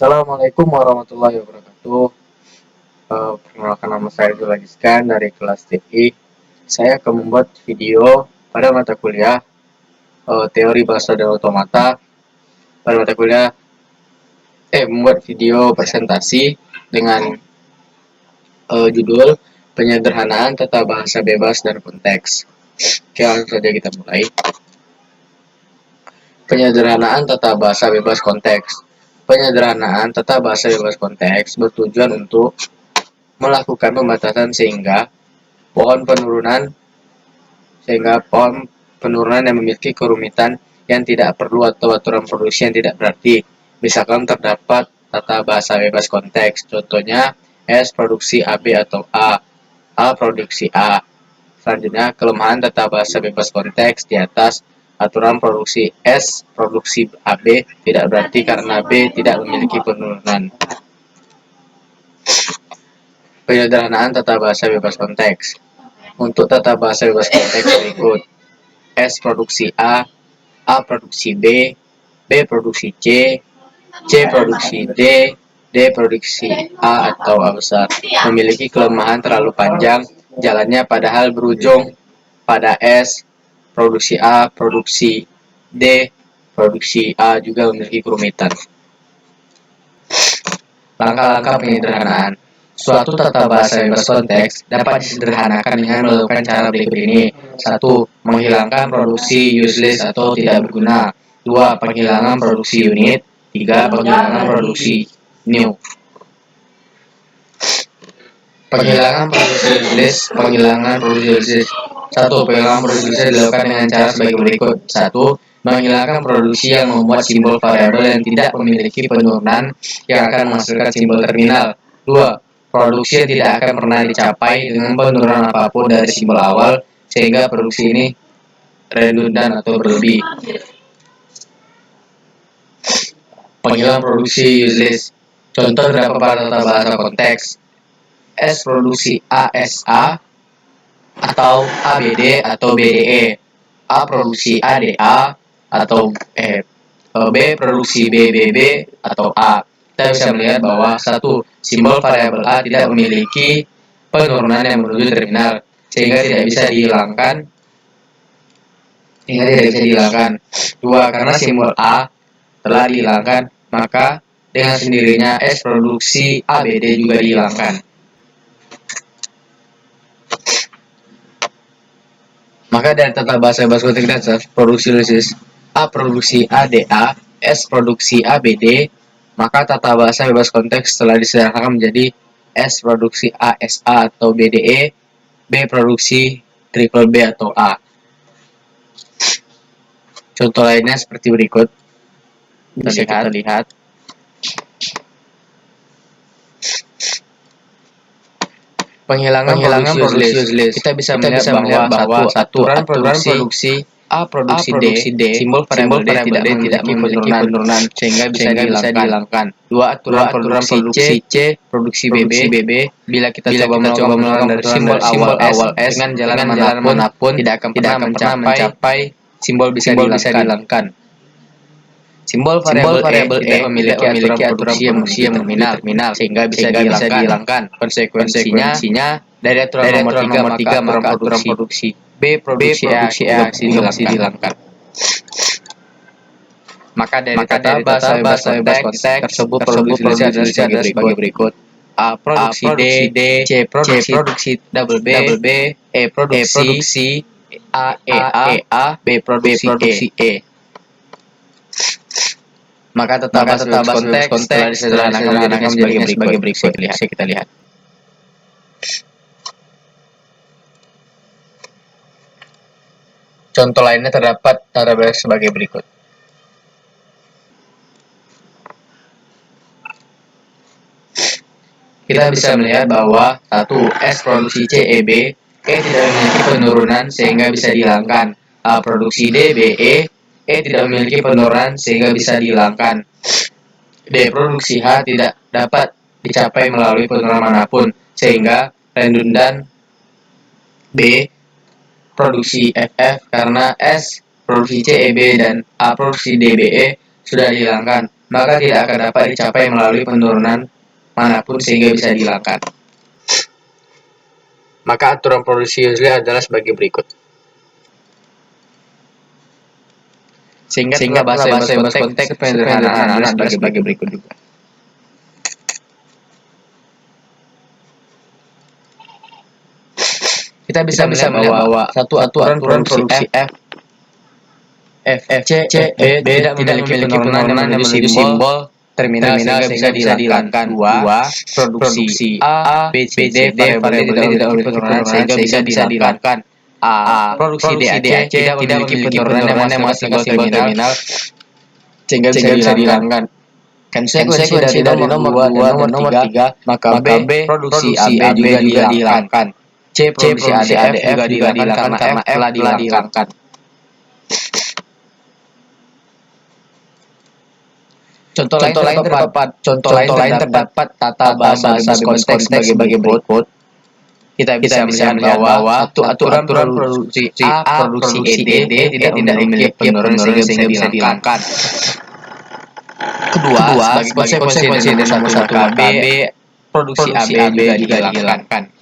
Assalamualaikum warahmatullahi wabarakatuh. Perkenalkan, nama saya Zul dari kelas TI. Saya akan membuat video pada mata kuliah teori bahasa dan otomata pada mata kuliah membuat video presentasi dengan judul penyederhanaan tata bahasa bebas dan konteks. Oke, langsung saja kita mulai. Penyederhanaan tata bahasa bebas konteks. Penyederhanaan tata bahasa bebas konteks bertujuan untuk melakukan pembatasan sehingga pohon penurunan yang memiliki kerumitan yang tidak perlu atau aturan produksi yang tidak berarti. Misalkan terdapat tata bahasa bebas konteks, contohnya S produksi AB atau A produksi A. Selanjutnya, kelemahan tata bahasa bebas konteks di atas aturan produksi S produksi AB tidak berarti karena B tidak memiliki penurunan. Penyederhanaan tata bahasa bebas konteks. Untuk tata bahasa bebas konteks berikut: S produksi A produksi B produksi C produksi D produksi A atau A besar. Memiliki kelemahan terlalu panjang jalannya padahal berujung pada S produksi A produksi D produksi A juga memiliki kerumitan. Langkah-langkah penyederhanaan. Suatu tata bahasa bebas konteks dapat disederhanakan dengan melakukan cara berikut ini. 1. Menghilangkan produksi useless atau tidak berguna. 2. Penghilangan produksi unit. 3. Penghilangan produksi new. Penghilangan produksi useless. Penghilangan produksi useless. 1. Penghilangan produksi useless dilakukan dengan cara sebagai berikut. 1. Menghilangkan produksi yang membuat simbol variabel yang tidak memiliki penurunan yang akan menghasilkan simbol terminal. 2. Produksi yang tidak akan pernah dicapai dengan penurunan apapun dari simbol awal, sehingga produksi ini redundan atau berlebih. Penghilangan produksi useless. Contoh terdapat pada tata bahasa konteks: S produksi ASA atau ABD atau BDE, A produksi ADA atau B produksi BBB atau A. Kita bisa melihat bahwa 1. Simbol variabel A tidak memiliki penurunan yang menuju terminal, sehingga tidak bisa dihilangkan. 2. Karena simbol A telah dihilangkan, maka dengan sendirinya S produksi ABD juga dihilangkan. Maka dari tata bahasa bebas konteks dasar produksi useless, A produksi ADA, S produksi ABD, maka tata bahasa bebas konteks telah disederhanakan menjadi S produksi ASA atau BDE, B produksi triple B atau A. Contoh lainnya seperti berikut. Bisa kita lihat. Penghilangan produksi useless. Kita bisa melihat bahwa aturan produksi A produksi D, simbol variabel D tidak memiliki penurunan, sehingga bisa dihilangkan. 2. Aturan produksi C produksi BB, bila kita coba melakukan dari simbol awal S dengan jalan manapun tidak akan pernah mencapai simbol bisa dihilangkan. Simbol variabel E tidak memiliki aturan produksi yang terminal, sehingga bisa dihilangkan. Konsekuensinya, dari aturan nomor 3 maka aturan produksi B produksi A masih dihilangkan. Maka dari tata bahasa bebas konteks tersebut perlu dituliskan sebagai berikut. A produksi D, C produksi double B, E produksi A, B produksi E. Maka tata bahasa konteks telah disederhanakan menjadi sebagai berikut. Bisa kita lihat. Contoh lainnya terdapat tata bahasa sebagai berikut. Kita bisa melihat bahwa 1. S produksi CEB, E tidak memiliki penurunan sehingga bisa dihilangkan. A produksi D, BE, E tidak memiliki penurunan sehingga bisa dihilangkan. D produksi H tidak dapat dicapai melalui penurunan manapun, sehingga redundan. B produksi FF karena S produksi CEB dan A produksi DBE sudah dihilangkan, maka tidak akan dapat dicapai melalui penurunan manapun sehingga bisa dihilangkan. Maka aturan produksi usually adalah sebagai berikut. Sehingga bahasa konteks sederhana adalah sebagai berikut juga. Kita bisa melihat bahwa satu aturan produksi C, B tidak memiliki penurunan yang menuju simbol terminal sehingga bisa dihilangkan. 2. Produksi A, B, C, D variabel tidak memiliki penurunan sehingga bisa dihilangkan. A. Produksi D, C tidak memiliki penurunan yang menghasilkan simbol terminal sehingga bisa dihilangkan. Konsekuensi dari nomor 2 dan nomor 3, maka B produksi AB juga dihilangkan. C produksi ADF juga dihilangkan karena F telah dihilangkan. Contoh lain terdapat tata bahasa bebas konteks sebagai berikut. Kita bisa melihat bahwa aturan produksi A produksi ED tidak memiliki penurunan sehingga bisa dihilangkan. Kedua, sebagai konsekuensi dari nomor 1 KB, produksi AB juga dihilangkan.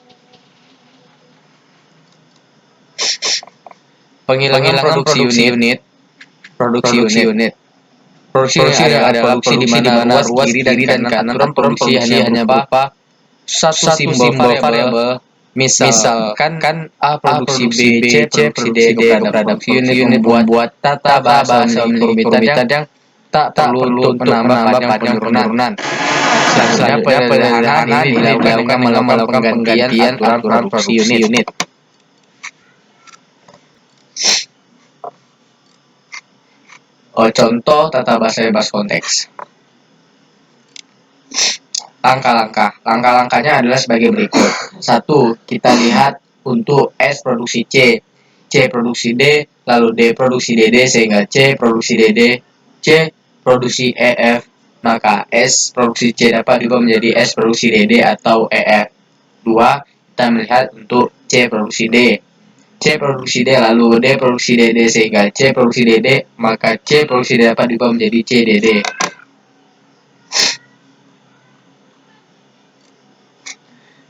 Penghilangan produksi unit. Produksi adalah produksi di mana ruas kiri dan kanan aturan produksi hanya berupa satu simbol variabel. Misalkan A produksi B, C produksi D kepada produksi unit membuat tata bahasa orbital yang tak perlu untuk menambah panjang penurunan. Selanjutnya penyederhanaan ini dilakukan melakukan penggantian aturan produksi unit. Contoh tata bahasa bebas konteks. Langkah-langkahnya adalah sebagai berikut. 1. Kita lihat untuk S produksi C produksi D, lalu D produksi DD sehingga C produksi DD, C produksi EF, maka S produksi C dapat diubah menjadi S produksi DD atau EF. 2. Kita melihat untuk C produksi D. C produksi D lalu D produksi DD sehingga C produksi DD, maka C produksi D dapat diubah menjadi C DD.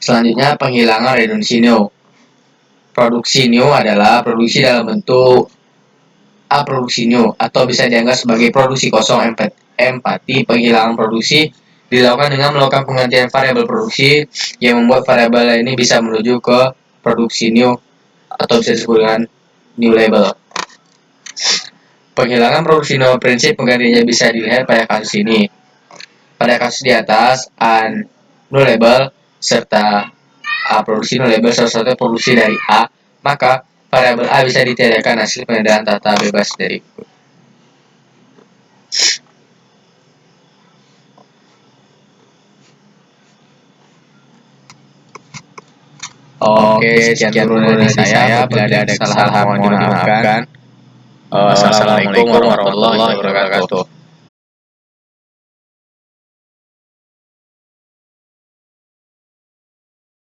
Selanjutnya penghilangan redundansi new. Produksi new adalah produksi dalam bentuk A produksi new atau bisa dianggap sebagai produksi kosong empati. Penghilangan produksi dilakukan dengan melakukan penggantian variabel produksi yang membuat variabel ini bisa menuju ke produksi new atau bisa disebut dengan new label. Penghilangan produksi new prinsip penggantinya bisa dilihat pada kasus ini. Pada kasus di atas, A new label serta A produksi new label salah satu produksi dari A, maka variabel A bisa ditiadakan hasil pengendalian tata bebas dari itu. Oke, sekian dulu dari saya. Bila ada kesalahan mohon dimaafkan. Assalamualaikum warahmatullahi wabarakatuh.